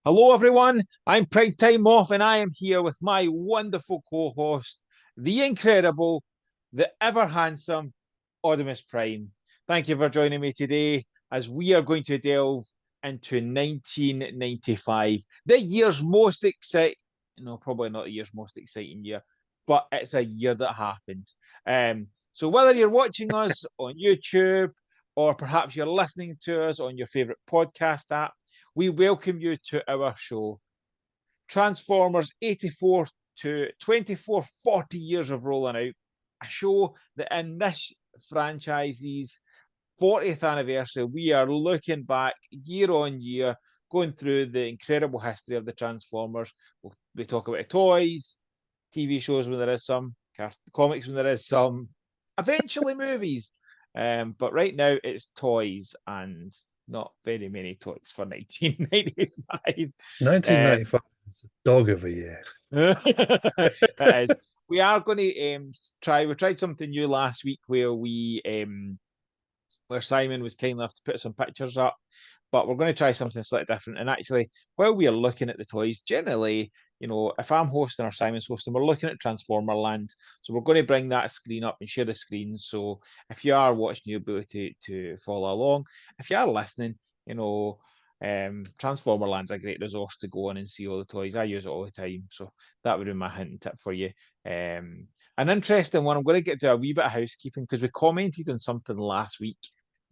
Hello, everyone. I'm Primetime Moff, and I am here with my wonderful co-host, the incredible, the ever handsome Oddimus Prime. Thank you for joining me today as we are going to delve into 1995, the year's most exciting. No, probably not the year's most exciting year, but it's a year that happened. So whether you're watching us on YouTube or perhaps you're listening to us on your favorite podcast app, we welcome you to our show. Transformers 84 to 24, 40 years of rolling out. A show that in this franchise's 40th anniversary, we are looking back year on year, going through the incredible history of the Transformers. We talk about toys, TV shows when there is some, comics when there is some, eventually movies. But right now it's toys and not very many toys for 1995. Um, 1995 is a dog of a year. it is. We are going to try. We tried something new last week where Simon was kind enough to put some pictures up, but we're going to try something slightly different. And actually, while we are looking at the toys, generally, if I'm hosting or Simon's hosting, we're looking at Transformer Land. So we're going to bring that screen up and share the screen. So if you are watching, you'll be able to follow along. If you are listening, Transformer Land's a great resource to go on and see all the toys. I use it all the time. So that would be my hint and tip for you. An interesting one. I'm going to get to a wee bit of housekeeping because we commented on something last week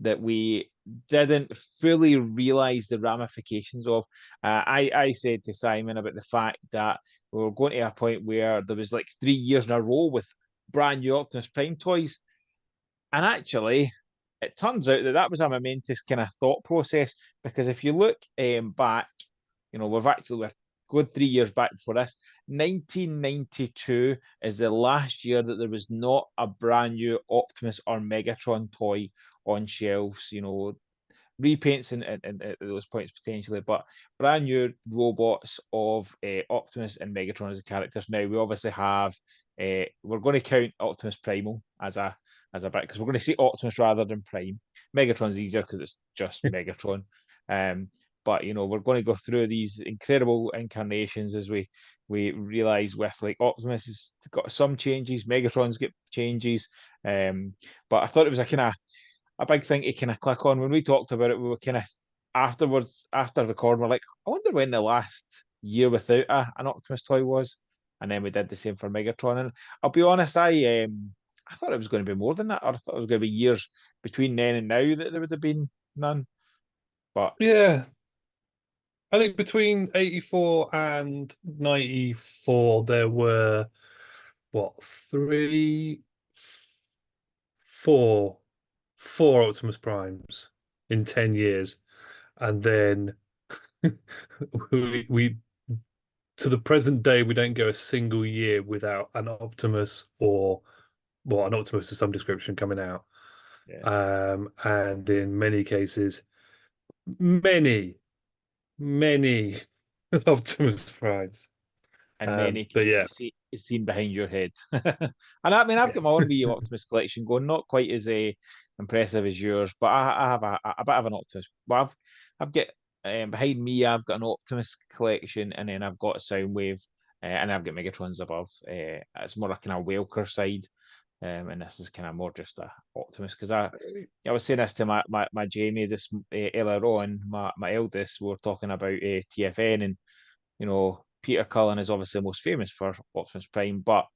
that we didn't fully realize the ramifications of. I said to Simon about the fact that we were going to a point where there was like 3 years in a row with brand new Optimus Prime toys, and actually, it turns out that that was a momentous kind of thought process because if you look back, we're good 3 years back before this. 1992 is the last year that there was not a brand new Optimus or Megatron toy on shelves. Repaints and at those points potentially, but brand new robots of Optimus and Megatron as the characters. Now we obviously have. We're going to count Optimus Primal as a bit because we're going to say Optimus rather than Prime. Megatron's easier because it's just Megatron. But we're going to go through these incredible incarnations as we realize with like Optimus has got some changes, Megatron's got changes. But I thought it was a big thing to kind of click on when we talked about it. We were kind of afterwards after recording, we're like, I wonder when the last year without an Optimus toy was, and then we did the same for Megatron. And I'll be honest, I thought it was going to be more than that, or I thought it was going to be years between then and now that there would have been none. But Yeah, I think between 84 and 94, there were what, four, four Optimus Primes in 10 years. And then we to the present day, we don't go a single year without an Optimus or, well, an Optimus of some description coming out. yeah, And in many cases, many, many Optimus Primes. and many But can yeah, be seen behind your head. And I mean, I've got my own wee Optimus collection going, not quite as impressive as yours, but I have a bit of an Optimus. Well, I've got behind me, I've got an Optimus collection, and then I've got Soundwave, and I've got Megatrons above. It's more a kind of Welker side, and this is kind of more just a Optimus because I was saying this to my Jamie this earlier on, my eldest. We were talking about TFN, and Peter Cullen is obviously most famous for Optimus Prime, but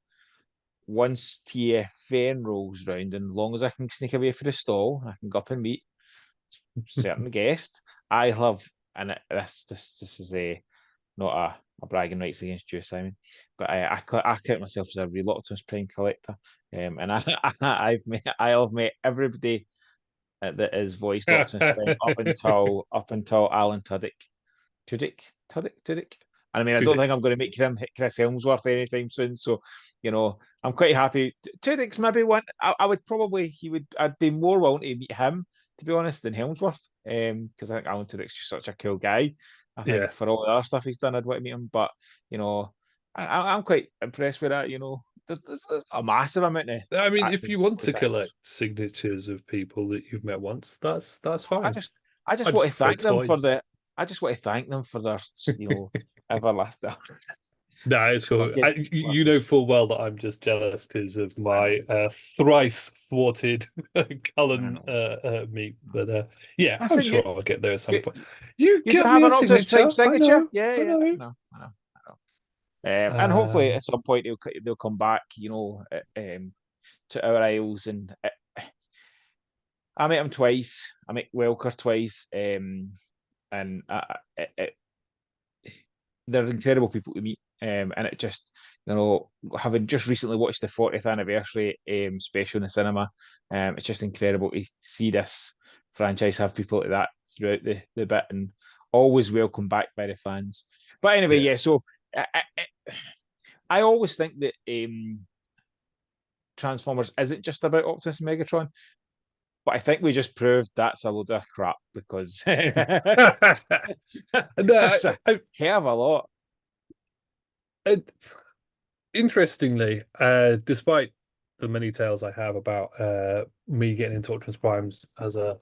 once TFN rolls round, and as long as I can sneak away for the stall, I can go up and meet certain guest. I love, and this is not a bragging rights against you, Simon, but I count myself as a real Optimus Prime collector, and I have met everybody that is voiced Optimus Prime up until Alan Tudyk. And I mean, I don't think I'm going to make him hit Chris Helmsworth anytime soon. So, I'm quite happy. Tudyk's maybe one. I would probably I'd be more willing to meet him to be honest than Helmsworth. Because I think Alan Tudyk's just such a cool guy. I yeah. think for all the other stuff he's done, I'd want to meet him. But I'm quite impressed with that. There's a massive amount of I mean, if actors, you want voice to actors. collect signatures of people that you've met once, that's I fine. just I I just want just to prefer thank them for toys. the I just want to thank them for their, everlasting. No, it's cool. You know full well that I'm just jealous because of my thrice thwarted Cullen meet. But yeah, I I'm said sure I'll get there at some you, point. You you don't get have me a an Optimus Prime signature. I signature? know. Yeah, I yeah, know. I know. And hopefully Um, at some point they'll come back, to our Isles. And I met him twice. I met Welker twice, and they're incredible people to meet. And it just, having just recently watched the 40th anniversary special in the cinema, it's just incredible to see this franchise have people like that throughout the bit, and always welcome back by the fans. But anyway, yeah. yeah. So I always think that Transformers isn't just about Optimus and Megatron, but I think we just proved that's a load of crap, because No, that's a hell of a lot. interestingly, despite the many tales I have about me getting into Optimus Primes as a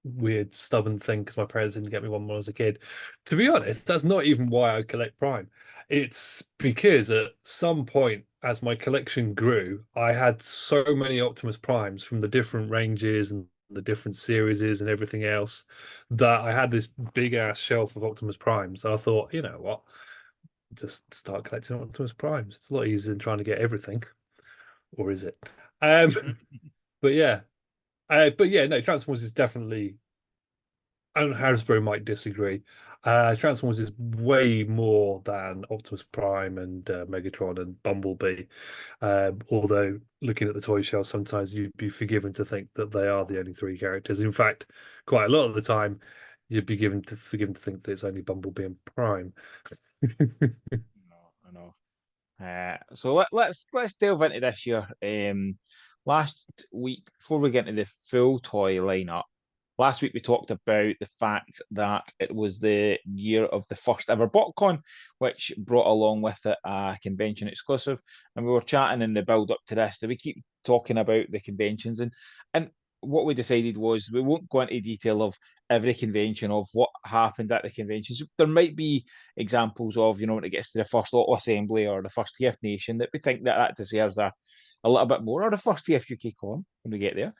weird stubborn thing because my parents didn't get me one when I was a kid. To be honest, that's not even why I collect Prime. It's because at some point, as my collection grew, I had so many Optimus Primes from the different ranges and the different series and everything else that I had this big ass shelf of Optimus Primes. And I thought, you know what? Just start collecting Optimus Primes. It's a lot easier than trying to get everything. Or is it? Um, but yeah. But yeah, no, Transformers is definitely. I don't know, Hasbro might disagree. Transformers is way more than Optimus Prime and Megatron and Bumblebee. Although looking at the toy shelf, sometimes you'd be forgiven to think that they are the only three characters. In fact, quite a lot of the time, you'd be forgiven to think that it's only Bumblebee and Prime. I know. So let's delve into this year. Last week, before we get into the full toy lineup, last week we talked about the fact that it was the year of the first ever BotCon, which brought along with it a convention exclusive. And we were chatting in the build up to this. Do we keep talking about the conventions? And what we decided was we won't go into detail of every convention of what happened at the conventions. There might be examples of, when it gets to the first Auto Assembly or the first TF Nation, that we think that deserves a little bit more, or the first TF UK Con when we get there.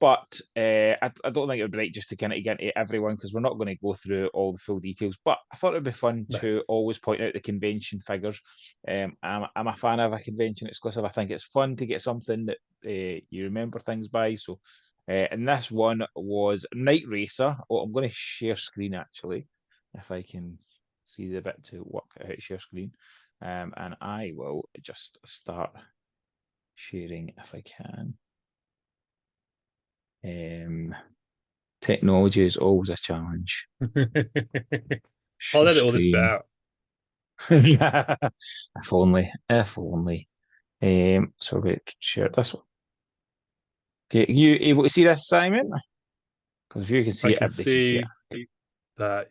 But I don't think it would be right just to kind of get into everyone, because we're not going to go through all the full details. But I thought it would be fun to always point out the convention figures. I'm a fan of a convention exclusive. I think it's fun to get something that you remember things by. So, and this one was Night Racer. Oh, I'm going to share screen actually, if I can see the bit to work out how to share screen. And I will just start sharing if I can. Technology is always a challenge. I'll Share edit all this bit screen. out. If only, if only. So we share this one. Okay, you able to see this, Simon? Because if you can see I it, can everybody can see it. see that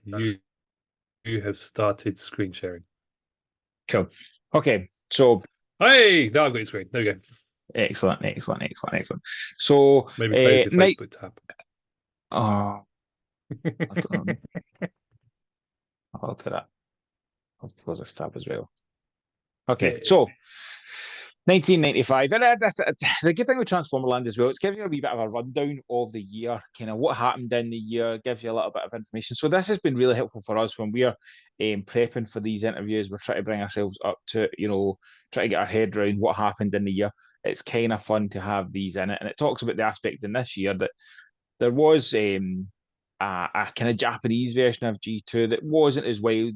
you have started screen sharing. Cool. Okay, so Hey, now I've got your screen. There we go. excellent. So Maybe close your night. Facebook tab. Oh, I'll do that. I'll close this tab as well. Okay, so 1995. And the good thing with Transformerland as well, it gives you a wee bit of a rundown of the year, kind of what happened in the year, gives you a little bit of information. So this has been really helpful for us when we're prepping for these interviews. We're trying to bring ourselves up to, try to get our head around what happened in the year. It's kind of fun to have these in it. And it talks about the aspect in this year that there was a kind of Japanese version of G2 that wasn't as wild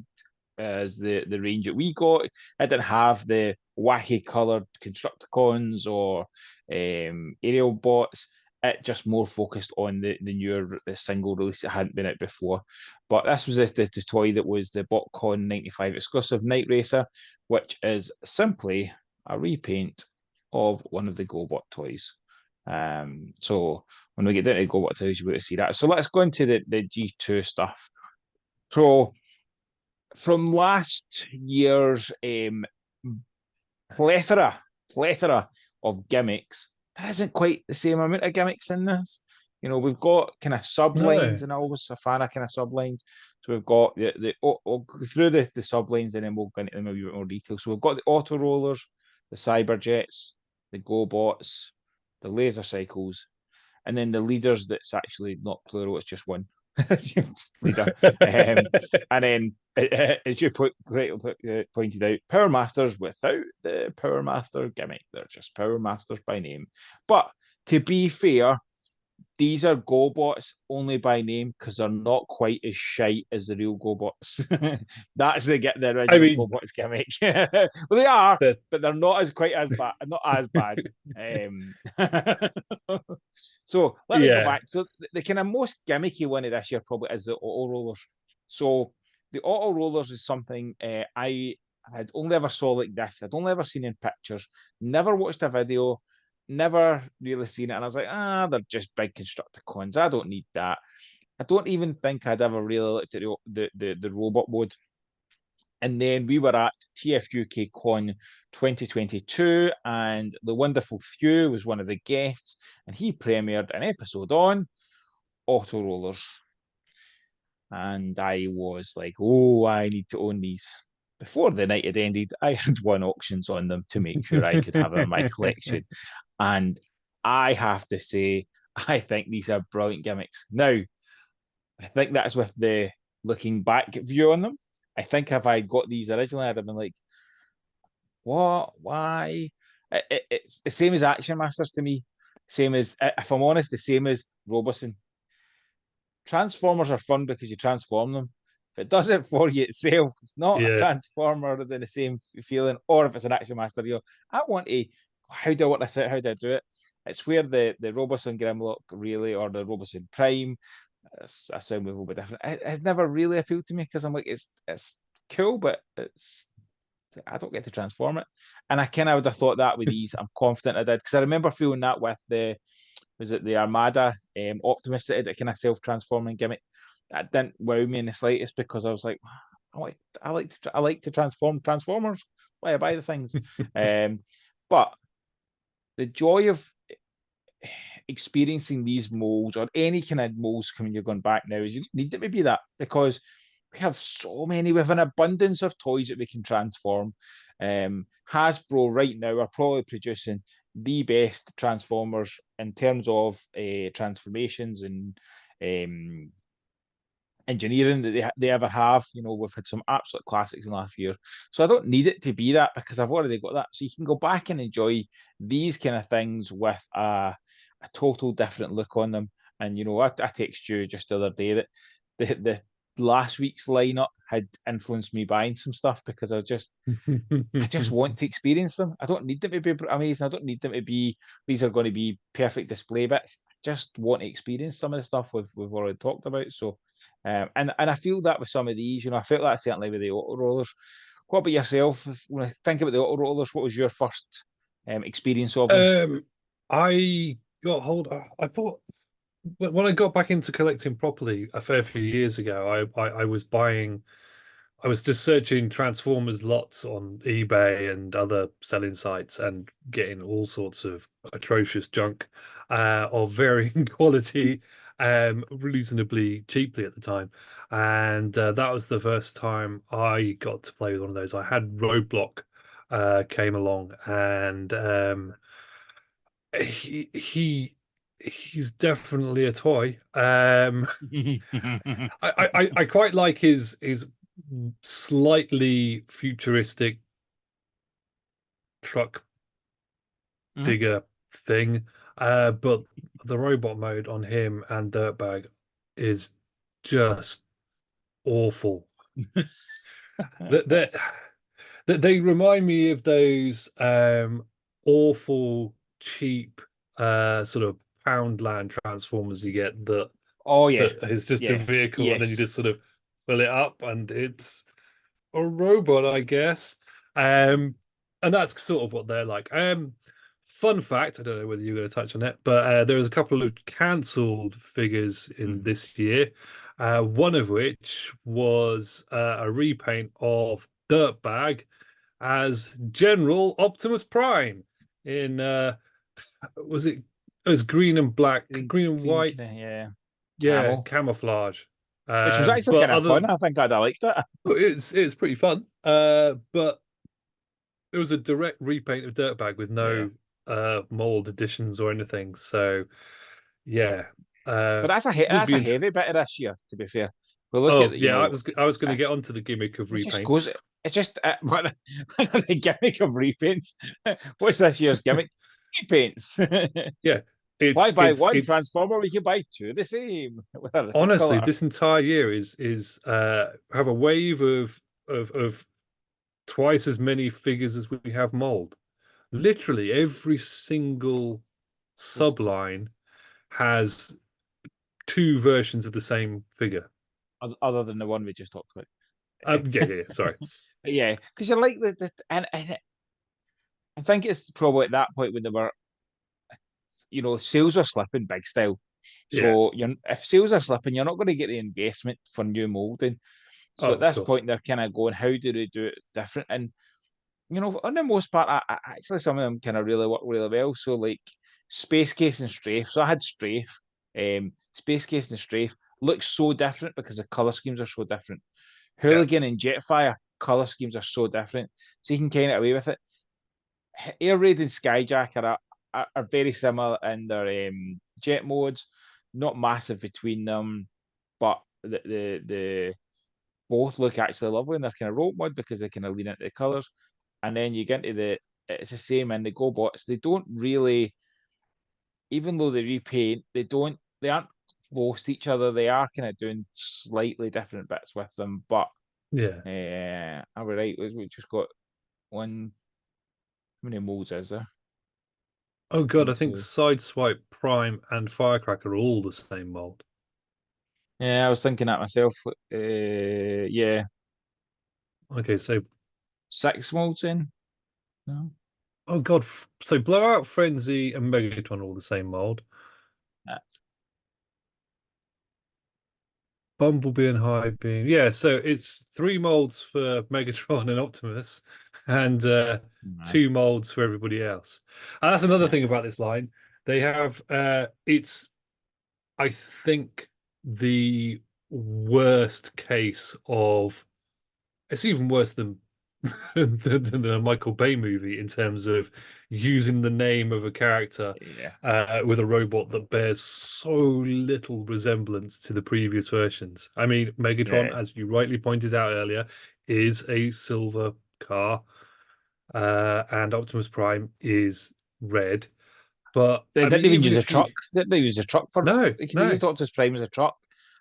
as the range that we got. It didn't have the wacky coloured Constructicons or aerial bots. It just more focused on the newer the single release that hadn't been out before. But this was the toy that was the BotCon 95 exclusive Night Racer, which is simply a repaint of one of the GoBot toys. So when we get down to GoBot toys, you'll be able to see that. So let's go into the G2 stuff. So from last year's plethora of gimmicks, there isn't quite the same amount of gimmicks in this. You know, we've got kind of sublines, No. and I always a fan of kind of sublines. So we've got we'll go through the sublines, and then we'll go into them in a wee bit more detail. So we've got the auto rollers, the cyber jets, the GoBots, the laser cycles, and then the leaders. That's actually not plural; it's just one leader. And then, as you pointed out, Power Masters without the Power Master gimmick. They're just Power Masters by name. But to be fair, these are GoBots only by name because they're not quite as shite as the real GoBots. That's the I original mean, GoBots gimmick. Well, they are, that but they're not as quite as bad. Not as bad. So let me go yeah. back. So the kind of most gimmicky one of this year probably is the auto rollers. So the auto rollers is something I had only ever saw like this. I'd only ever seen in pictures. Never watched a video. Never really seen it, and I was like, they're just big Constructicons. I don't need that. I don't even think I'd ever really looked at the robot mode. And then we were at TFUK Con 2022, and the wonderful Few was one of the guests, and he premiered an episode on auto rollers. And I was like, oh, I need to own these. Before the night had ended, I had won auctions on them to make sure I could have them in my collection. And I have to say, I think these are brilliant gimmicks. Now, I think that's with the looking back view on them. I think if I got these originally, I'd have been like, what? Why? It's the same as Action Masters to me. Same as, if I'm honest, the same as Roboson. Transformers are fun because you transform them. If it does it for you itself, it's not a Yeah. transformer than the same feeling. Or if it's an Action Master, I want to. How do I want this out? How do I do it? It's where the Roboson Grimlock really, or the Roboson Prime, a Soundwave a little bit different. It has never really appealed to me because I'm like, it's cool, but I don't get to transform it. And I kind of would have thought that with these. I'm confident I did because I remember feeling that with the Armada Optimus that had a kind of self-transforming gimmick. That didn't wow me in the slightest because I was like, I like to transform Transformers. Why I buy the things? But the joy of experiencing these molds or any kind of molds coming you're going back now is you need it to be that because we have so many, we have an abundance of toys that we can transform. Hasbro right now are probably producing the best Transformers in terms of transformations and engineering that they ever have. You know, we've had some absolute classics in the last year. So I don't need it to be that because I've already got that. So you can go back and enjoy these kind of things with a total different look on them. And you know, I texted you just the other day that the last week's lineup had influenced me buying some stuff because I just want to experience them. I don't need them to be amazing. I don't need them to be these are going to be perfect display bits. I just want to experience some of the stuff we've already talked about. So and I feel that with some of these, you know, I felt that certainly with the auto rollers. What about yourself? When I think about the auto rollers, what was your first experience of them? I got hold. I bought when I got back into collecting properly a fair few years ago. I was buying. I was just searching Transformers lots on eBay and other selling sites and getting all sorts of atrocious junk of varying quality, reasonably cheaply at the time. And that was the first time I got to play with one of those. I had Roadblock came along, and he's definitely a toy. I quite like his slightly futuristic truck Mhm. digger thing. But the robot mode on him and Dirtbag is just awful. That that It's they remind me of those awful cheap sort of Poundland Transformers you get oh yeah, that is just a yeah, vehicle and then you yes. just sort of fill it up and it's a robot, I guess. And that's sort of what they're like. Fun fact, I don't know whether you're going to touch on it, but there was a couple of cancelled figures in Mhm. this year. One of which was a repaint of Dirtbag as General Optimus Prime in was it It was green and black, green and green white. kind of, yeah, Yeah, camo, camouflage. which was actually But kind of other fun. I think I'd have liked it. it's pretty fun. But it was a direct repaint of Dirtbag with Yeah, no mold additions or anything. So yeah, but would that's be a int heavy bit of this year. To be fair, we look Oh at yeah, I was going to uh, get onto the gimmick of it just goes. repaints. It just what the gimmick of repaints. What's this year's gimmick? Repaints. Yeah, Why buy one it's transformer? We can buy two the same with a different honestly, color. this entire year is have a wave of twice as many figures as we have mold. Literally every single subline has two versions of the same figure. Other than the one we just talked about. Yeah. Sorry. Yeah, because you like and I think it's probably at that point when they were, sales are slipping big style. Yeah. So if sales are slipping, you're not going to get the investment for new molding. So Oh, at of this course. point, they're kind of going, how do they do it different? And on the most part, actually some of them kind of really work really well. So like Space Case and Strafe. So I had Strafe, Space Case and Strafe looks so different because the color schemes are so different. Yeah. Hooligan and Jetfire color schemes are so different, so you can kind of away with it. Air Raid and Skyjack are very similar in their jet modes, not massive between them, but the both look actually lovely in their kind of rope mode because they kind of lean into the colors. And then you get into it's the same in the GoBots. They don't really, even though they repaint, they aren't close to each other. They are kind of doing slightly different bits with them, but Yeah. are we right? We just got one. How many molds is there? Oh God, One, I think two. Sideswipe, Prime, and Firecracker are all the same mold. Yeah, I was thinking that myself. Yeah, Okay, so 6 molds in. No. oh God, so Blowout, Frenzy, and Megatron are all the same mold. Uh, Bumblebee and High Beam. Yeah, so it's three molds for Megatron and Optimus, and nah, two molds for everybody else. And that's another thing about this line. They have it's I think the worst case of it's even worse than than a Michael Bay movie in terms of using the name of a character yeah, with a robot that bears so little resemblance to the previous versions. I mean, Megatron, yeah. as you rightly pointed out earlier, is a silver car, and Optimus Prime is red. But They I mean, didn't even even use a if you truck. They used a truck for no, they no, used Optimus Prime as a truck,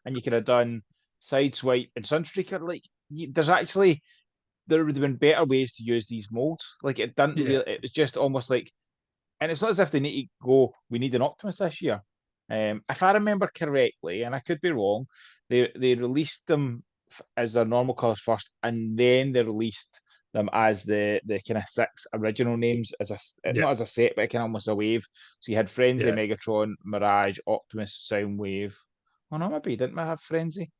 and you could have done Sideswipe and Sunstreaker. Like, there's actually there would have been better ways to use these molds. Like, it didn't yeah, really. It was just almost like, and it's not as if they need to go. We need an Optimus this year. If I remember correctly, and I could be wrong, they released them as their normal colors first, and then they released them as the kind of 6 original names as yeah, not as a set, but kind of almost a wave. So you had Frenzy, yeah, Megatron, Mirage, Optimus, Soundwave. Oh no, maybe didn't we have Frenzy?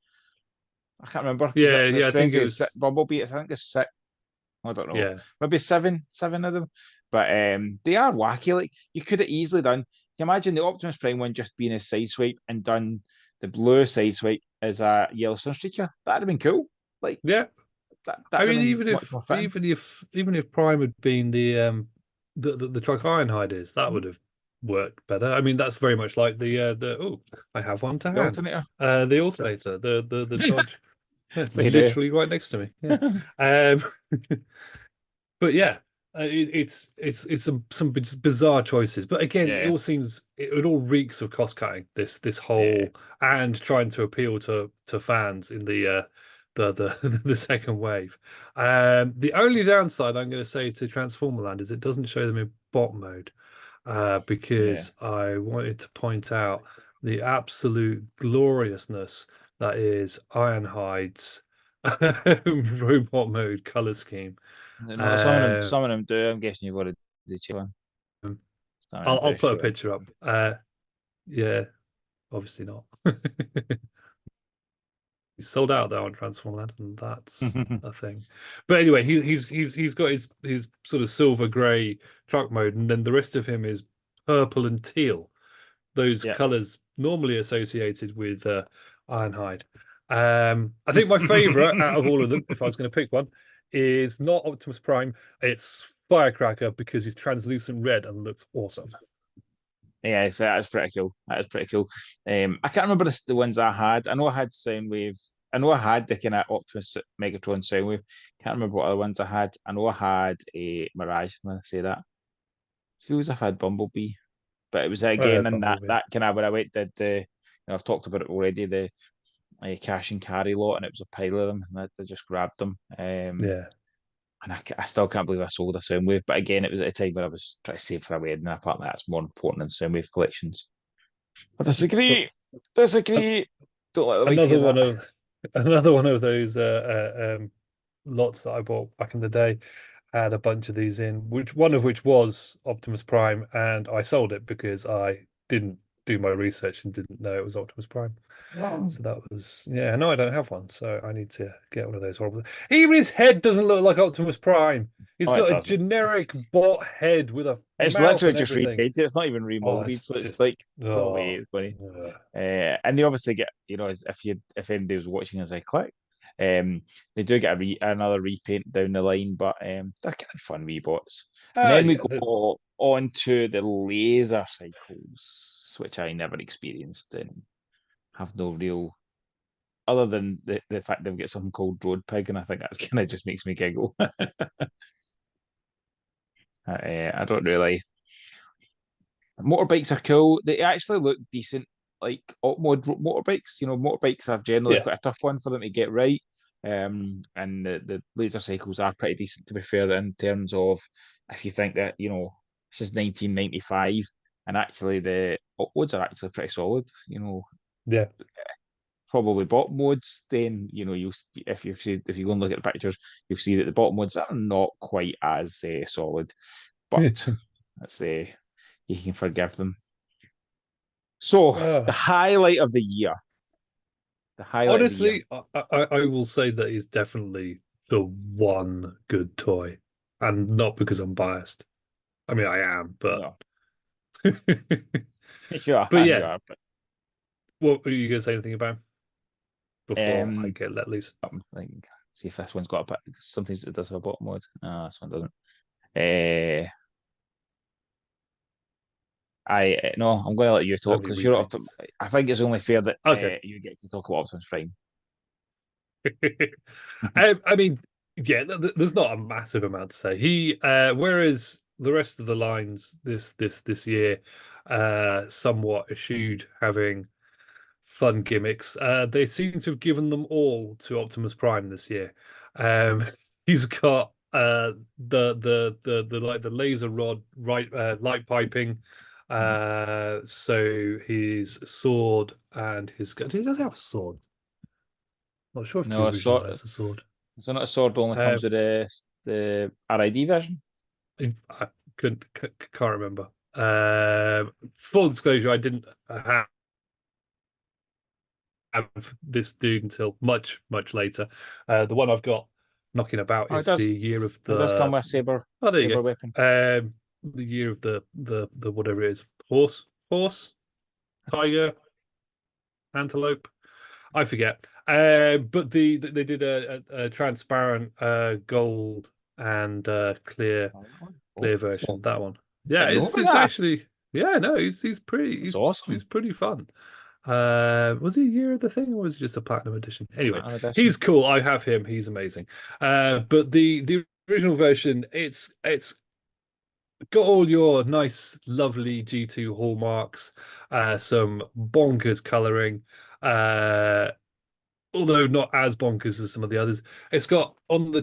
I can't remember because yeah, there's yeah. I think it Frenzy, was Bumblebee. I think there's 6. I don't know, yeah, maybe seven of them. But they are wacky. Like, you could have easily done. Can you imagine the Optimus Prime one just being a sideswipe and done the blue sideswipe as a yellow Sunstreaker? That'd have been cool. Like, yeah. I that'd have mean, been much more fitting. even if Prime had been the truck Ironhide is, that Mhm. would have worked better. I mean, that's very much like the oh, I have one to The hand. alternator. The alternator, the Dodge, They do. literally right next to me. Yeah. Um, but yeah, it's some bizarre choices. But again, Yeah, it all reeks of cost cutting. This yeah. whole and trying to appeal to fans in the the second wave. The only downside I'm going to say to Transformer Land is it doesn't show them in bot mode, Yeah. because I wanted to point out the absolute gloriousness that is Ironhide's robot mode color scheme. No, Um, some of them do. I'm guessing you've got to do cheap one. Some of them I'll do put a show picture up. Yeah, obviously not. He's sold out there on Transformland, and that's it. a thing. But anyway, he's got his sort of silver grey truck mode, and then the rest of him is purple and teal. those Yeah. colors normally associated with Ironhide. I think my favorite out of all of them, if I was going to pick one, is not Optimus Prime. It's Firecracker because he's translucent red and looks awesome. Yeah, that is pretty cool. That is pretty cool. I can't remember the ones I had. I know I had Soundwave. I know I had the kind of Optimus Megatron Soundwave. Can't remember what other ones I had. I know I had a Mirage when I say that. Feels I've had Bumblebee, but it was again in that Bumblebee. kind of when I went did the. I've talked about it already. The cash and carry lot, and it was a pile of them, and I just grabbed them. Yeah. And I still can't believe I sold a Soundwave. But again, it was at a time where I was trying to save for a wedding, and I thought that's more important than Soundwave collections. I disagree. Disagree. Don't let the wife hear Another one that. of another one of those lots that I bought back in the day had a bunch of these in, which one of which was Optimus Prime, and I sold it because I didn't do my research and didn't know it was Optimus Prime. So that was, yeah, no, I don't have one, so I need to get one of those horrible. Even his head doesn't look like Optimus Prime. He's Oh, it got a doesn't. generic bot head with a It's mouth literally and just everything. repainted. It's not even Oh, remolded. it's So it's just like, no way, oh, it's funny. ugh. And they obviously get, if anybody was watching as I click, they do get another repaint down the line, but they're kind of fun rebots. And then we Yeah, go on to the laser cycles, which I never experienced and have no real, other than the fact they've got something called Road Pig, and I think that's kind of just makes me giggle. I don't really. Motorbikes are cool. They actually look decent, like op mod motorbikes. Motorbikes are generally yeah, quite a tough one for them to get right. And the laser cycles are pretty decent, to be fair, in terms of if you think that this is 1995, and actually the op mods are actually pretty solid. yeah. Probably bottom mods. Then if you go and look at the pictures, you'll see that the bottom mods are not quite as solid, but let's say you can forgive them. So the Uh, highlight of the year, the highlight of the year. Honestly, I will say that is definitely the one good toy, and not because I'm biased. I mean, I am, but No, you are, but you yeah. are. But What were you gonna say anything about before I um, get let loose? like, see if this one's got a bit. Sometimes it does have a bottom mode. This one doesn't. Uh, no, I'm going to let you So talk many because you're up to. repaints. I think it's only fair that Okay. you get to talk about Optimus Prime. I mean, yeah, there's not a massive amount to say. Whereas the rest of the lines this year, somewhat eschewed having fun gimmicks. They seem to have given them all to Optimus Prime this year. Um, he's got the like the laser rod light piping. So his sword and his gun. He does have a sword. Not sure if the No, a original sword. has a sword. So not a sword only comes Um, with the RID version. I can't remember. Full disclosure, I didn't have this dude until much later. The one I've got knocking about Oh, it is the does. year of It does come the. with Oh, there you saber weapon. go. The year of the whatever it is, horse, tiger, antelope. I forget. But they did a transparent gold and clear version. That one. Yeah, Didn't know about it's that. actually, yeah, no, he's pretty It's awesome. he's pretty fun. Was he a year of the thing or was it just a platinum edition? Anyway, Platinum edition. he's cool. I have him. He's amazing. But the original version, it's got all your nice, lovely G2 hallmarks, some bonkers coloring, although not as bonkers as some of the others. It's got on the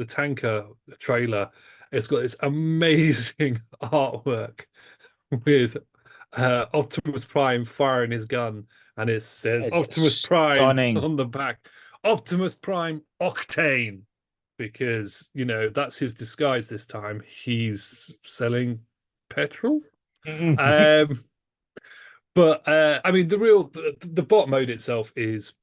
tanker trailer. It's got this amazing artwork with Optimus Prime firing his gun, and it says Optimus It's Prime stunning. on the back. Optimus Prime Octane, because that's his disguise this time. He's selling petrol. Um, but I mean, the bot mode itself is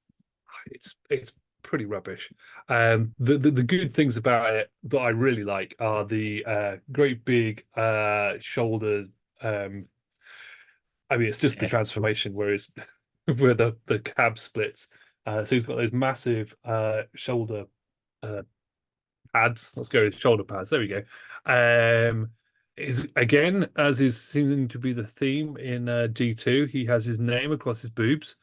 it's pretty rubbish. The good things about it that I really like are the great big shoulders. Um, I mean, it's just the Yeah. transformation where it's where the cab splits. So he's got those massive shoulder uh, pads. Let's go with shoulder pads. There we go. Is again, as is seeming to be the theme in G2, he has his name across his boobs.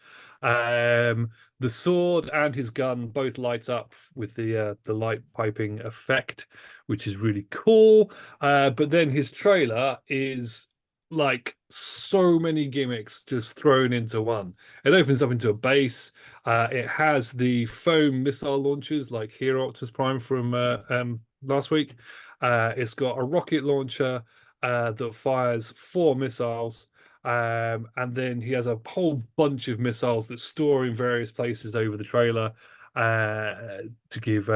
The sword and his gun both light up with the light piping effect, which is really cool. But then his trailer is like so many gimmicks just thrown into one. It opens up into a base. It has the foam missile launchers like Hero Optimus Prime from last week. It's got a rocket launcher that fires 4 missiles. And then he has a whole bunch of missiles that store in various places over the trailer to give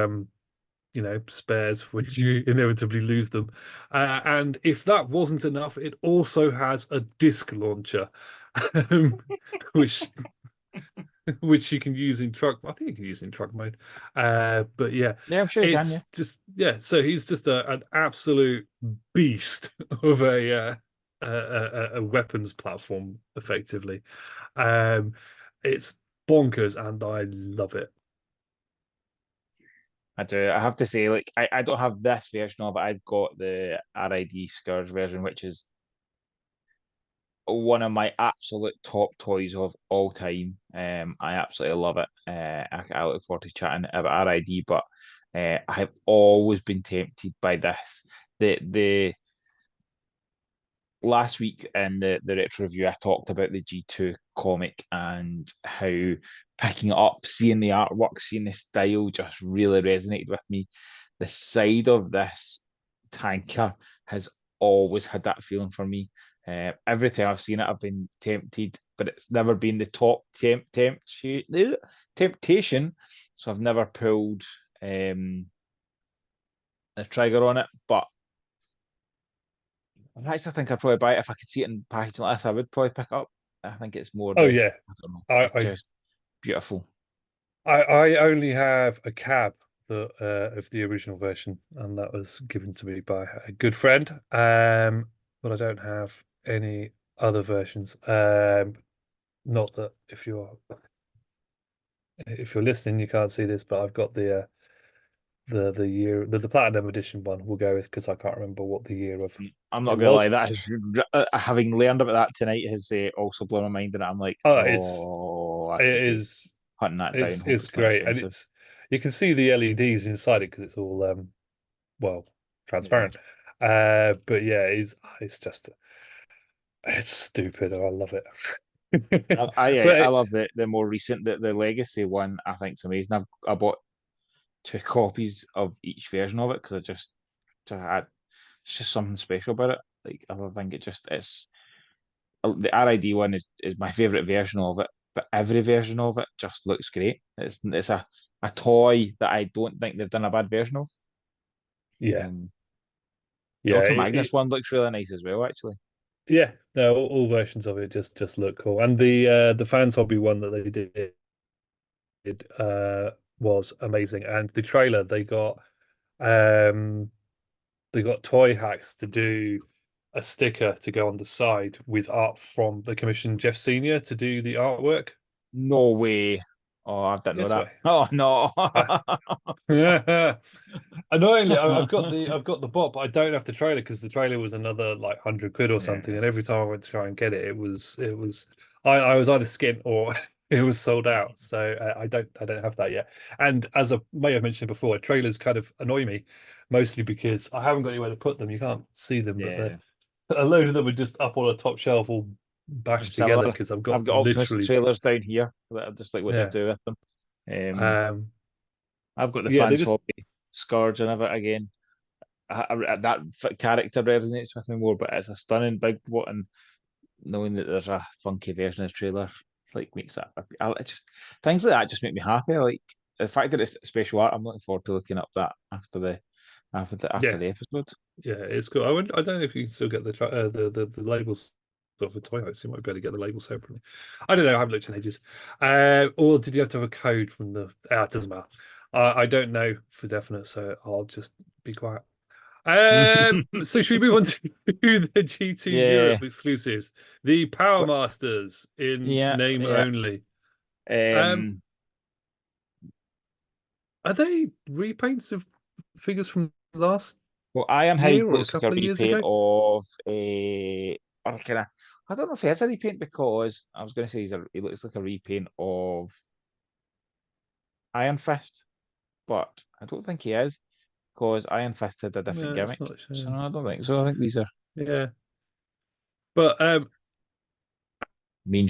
spares when you inevitably lose them. And if that wasn't enough, it also has a disc launcher, um, which which you can use in truck. I think you can use in truck mode. But yeah, Yeah, I'm sure you can. Yeah. it's just yeah. So he's just an absolute beast of a weapons platform, effectively. Um, it's bonkers, and I love it. I do. I have to say, like, I don't have this version of it. I've got the RID Scourge version, which is one of my absolute top toys of all time. I absolutely love it. I look forward to chatting about RID, but I have always been tempted by this. The last week in the retro review, I talked about the G2 comic and how picking it up, seeing the artwork, seeing the style just really resonated with me. The side of this tanker has always had that feeling for me. Every time I've seen it, I've been tempted, but it's never been the top temptation. So I've never pulled the trigger on it. But I actually think I'd probably buy it if I could see it in packaging like this. I would probably pick it up. I think it's more Oh the yeah, I don't know. I It's I just beautiful. I only have a cab that of the original version, and that was given to me by a good friend. But I don't have any other versions. Not that if you're listening, you can't see this, but I've got the year the platinum edition one. We'll go with because I can't remember what the year of I'm not it gonna lie. was. That has having learned about that tonight has also blown my mind, and I'm like, Oh, oh, it that could be is hunting that down. Hope it's it's not great, and expensive. it's you can see the LEDs inside it because it's all well Yeah. transparent. But yeah, it's just it's stupid, and I love it. I But love the more recent the legacy one. I think it's amazing. I bought 2 copies of each version of it because it's just something special about it. Like I think it's the RID one is my favorite version of it, but every version of it just looks great. It's a toy that I don't think they've done a bad version of. yeah, Um, the yeah, Ultra Magnus one looks really nice as well, actually. yeah. No, all versions of it just look cool, and the fans hobby one that they did was amazing, and the trailer um they got Toy Hacks to do a sticker to go on the side with art from the commission Jeff Senior to do the artwork. No way. Oh, I didn't know Yes that. way. Oh no. Annoyingly, I've got the bot, but I don't have the trailer because the trailer was another like 100 quid or something. Yeah. And every time I went to try and get it, I was either skint or it was sold out. So I don't have that yet. And as I may have mentioned before, trailers kind of annoy me, mostly because I haven't got anywhere to put them. You can't see them, but Yeah. a load of them are just up on a top shelf, all bashed together Similar. because I've I've got got Optimus literally trailers down here that I just like what they yeah. do with them. Um, Um, I've got the yeah, they fans just hobby Scourge and it again. That character resonates with me more, but it's a stunning big one. And knowing that there's a funky version of the trailer, like makes that. It just things like that just make me happy. Like the fact that it's special art. I'm looking forward to looking up that after yeah. the episode. Yeah, it's cool. I don't know if you can still get the labels off the toy notes. You might be able to get the labels separately. I don't know. I haven't looked in ages. Or did you have to have a code from the? It doesn't matter. I don't know for definite, so I'll just be quiet. So should we move on to the G2 Yeah, Europe exclusives? The Power Masters in yeah, name yeah. only. Um, Um, are they repaints of figures from last well, year Ironhide or a looks like a couple of years repaint ago? of a, or kind of, I don't know if he has a repaint because I was going to say he looks like a repaint of Iron Fist, but I don't think he is because Iron Fist had a different No, it's gimmick. not So showing. no, I don't think so. I think these are Yeah, but as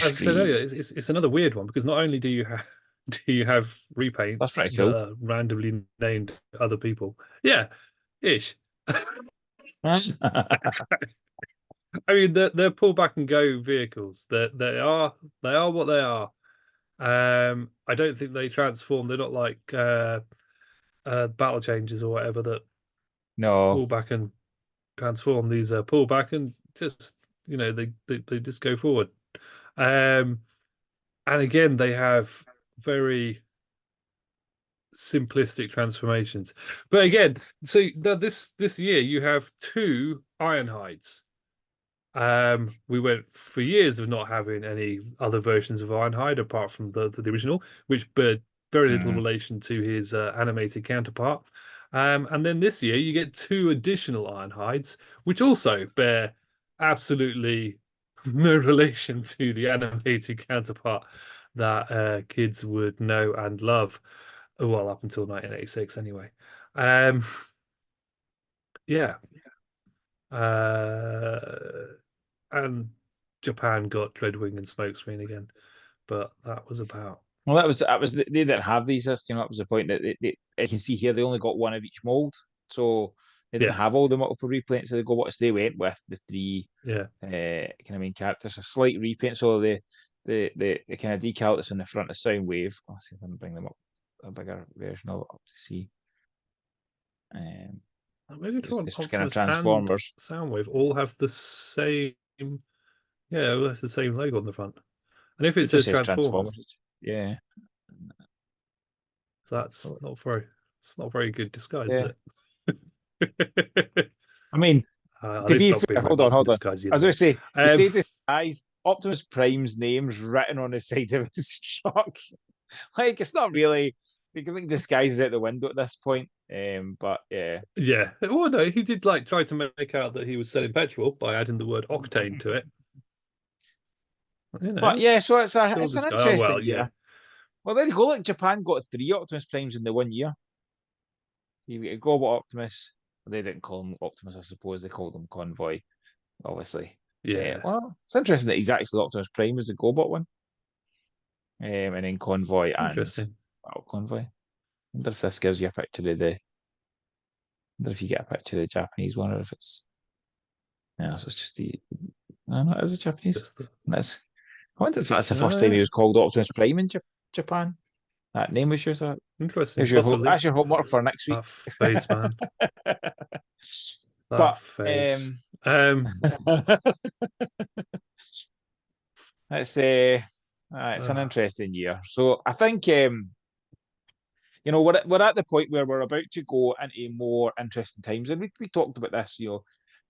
I said mainstream. earlier, it's another weird one because not only do you have do you have That's repaints pretty that cool. are randomly named other people, yeah, ish. I mean, they're pull back and go vehicles. They are what they are. I don't think they transform. They're not like battle changes or whatever that No, pull back and transform. These are pull back and just they just go forward. Um, and again, they have very simplistic transformations. But again, so this year you have two Ironhides. We went for years of not having any other versions of Ironhide apart from the original, which bear very little mm, relation to his animated counterpart. And then this year you get two additional Ironhides, which also bear absolutely no relation to the animated counterpart that kids would know and love. Well, up until 1986, anyway. Um, yeah. Uh, and Japan got Dreadwing and Smokescreen again, but that was about well, they didn't have these. That was the point that I can see here they only got one of each mold, so they didn't yeah, have all the multiple repaints. So they went with the three yeah. kind of main characters, a slight repaint. So the kind of decal that's on the front of Soundwave. I'll see if I can bring them up a bigger version of it up to see. Um, Maybe just kind of Optimus and Transformers. Soundwave all have the same, yeah, all have the same logo on the front. And if it It just says says Transformers, Transformers. Yeah. that's not very, it's not very good disguise, is Yeah. it? I mean, I to need to be stop fair, being hold on, robust in hold on. disguise I was years going ago. to say, you Um, say this guy's Optimus Prime's name's written on the side of his truck. Like, it's not really, you can think disguise is out the window at this point. But yeah. yeah. Well, no, he did like try to make out that he was selling petrol by adding the word octane to it. You But know, yeah, so still it's an disguise. Oh interesting well, yeah, year. Well, there you go. Like Japan got three Optimus Primes in the 1 year. You get Global Optimus. They didn't call him Optimus, I suppose. They called him Convoy, obviously. yeah. Well, it's interesting that he's actually Optimus Prime was the GoBot one. And then Convoy and Interesting. Convoy. I wonder if this gives you a picture of the. I wonder if you get a picture of the Japanese one or if it's. Yeah, so it's just the. No, no, it is a Japanese. Just the, That's. I wonder if that's the first oh time he yeah, was called Optimus Prime in Japan. That name was just a. interesting. Possibly That's your homework for next week. that face, man. That But face. Um, it's it's an uh, interesting year. So I think we're at the point where we're about to go into more interesting times, and we talked about this.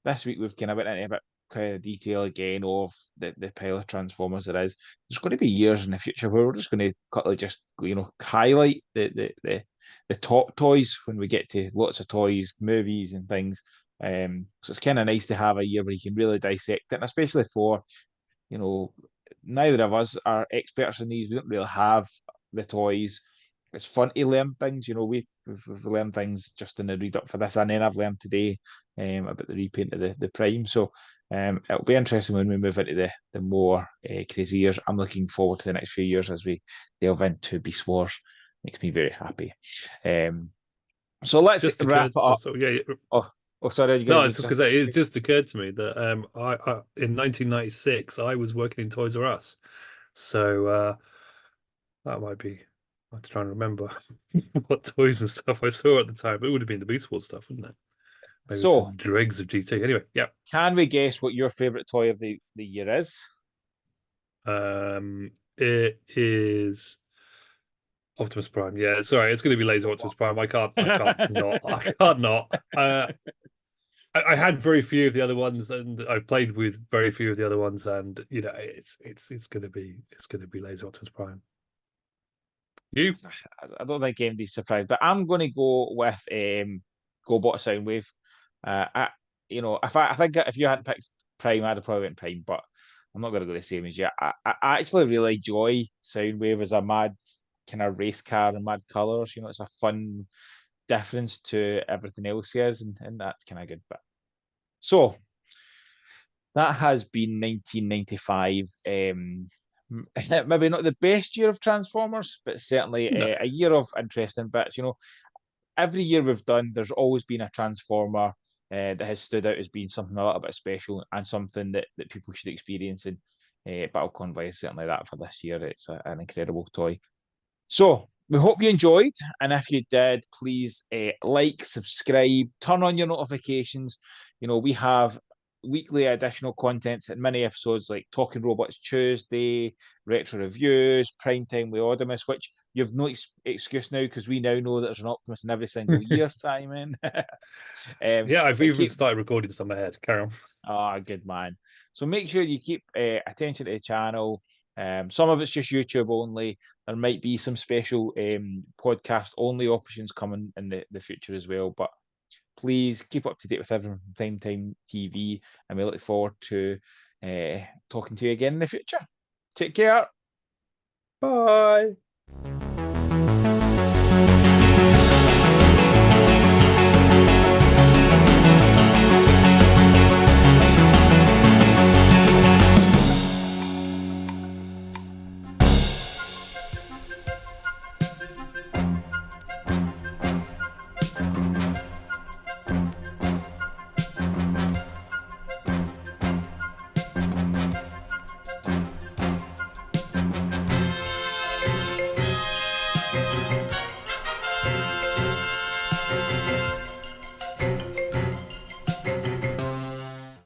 This week we've kind of went into a bit kind of detail again of the pile of Transformers there is. There's going to be years in the future where we're just going to quickly just highlight the top toys when we get to lots of toys, movies, and things. So it's kind of nice to have a year where you can really dissect it, and especially for you know, neither of us are experts in these. We don't really have the toys. It's fun to learn things. We've learned things just in the read up for this, and then I've learned today about the repaint of the Prime. So it'll be interesting when we move into the more crazy years. I'm looking forward to the next few years as we delve into Beast Wars. Makes me very happy. So it's let's just wrap occurred. it Oh, up. so yeah. Sorry, are you No, going to it's just because it's just occurred to me that I in 1996 I was working in Toys R Us, so that might be. I have to try and remember what toys and stuff I saw at the time. It would have been the Beast Wars stuff, wouldn't it? Maybe So, some dregs of GT. Anyway, yeah. can we guess what your favourite toy of the year is? It is Optimus Prime. Yeah, sorry, it's going to be Laser Optimus Prime. I can't not. I can't not. I had very few of the other ones, and I played with very few of the other ones, and it's gonna be Laser Optimus Prime. You? I don't think anybody's surprised, but I'm going to go with GoBot Soundwave. I think if you hadn't picked Prime, I'd have probably went Prime, but I'm not going to go the same as you. I actually really enjoy Soundwave as a mad kind of race car and mad colours. It's a fun difference to everything else he is, and that's kind of good. But so that has been 1995. Maybe not the best year of Transformers, but certainly No. a year of interesting bits. Every year we've done, there's always been a Transformer that has stood out as being something a little bit special and something that people should experience. And Battle Convoy is certainly that for this year. It's an incredible toy. So we hope you enjoyed, and if you did, please like, subscribe, turn on your notifications. We have weekly additional contents and mini episodes like Talking Robots Tuesday, retro reviews, Prime Time with Oddimus, which you've no excuse now because we now know that there's an Optimus in every single year, Simon. Yeah, I've But even keep started recording some ahead. Carry on. good man. So make sure you keep attention to the channel. Some of it's just YouTube only. There might be some special podcast only options coming in the future as well. But please keep up to date with everything from Time TV, and we look forward to talking to you again in the future. Take care. Bye.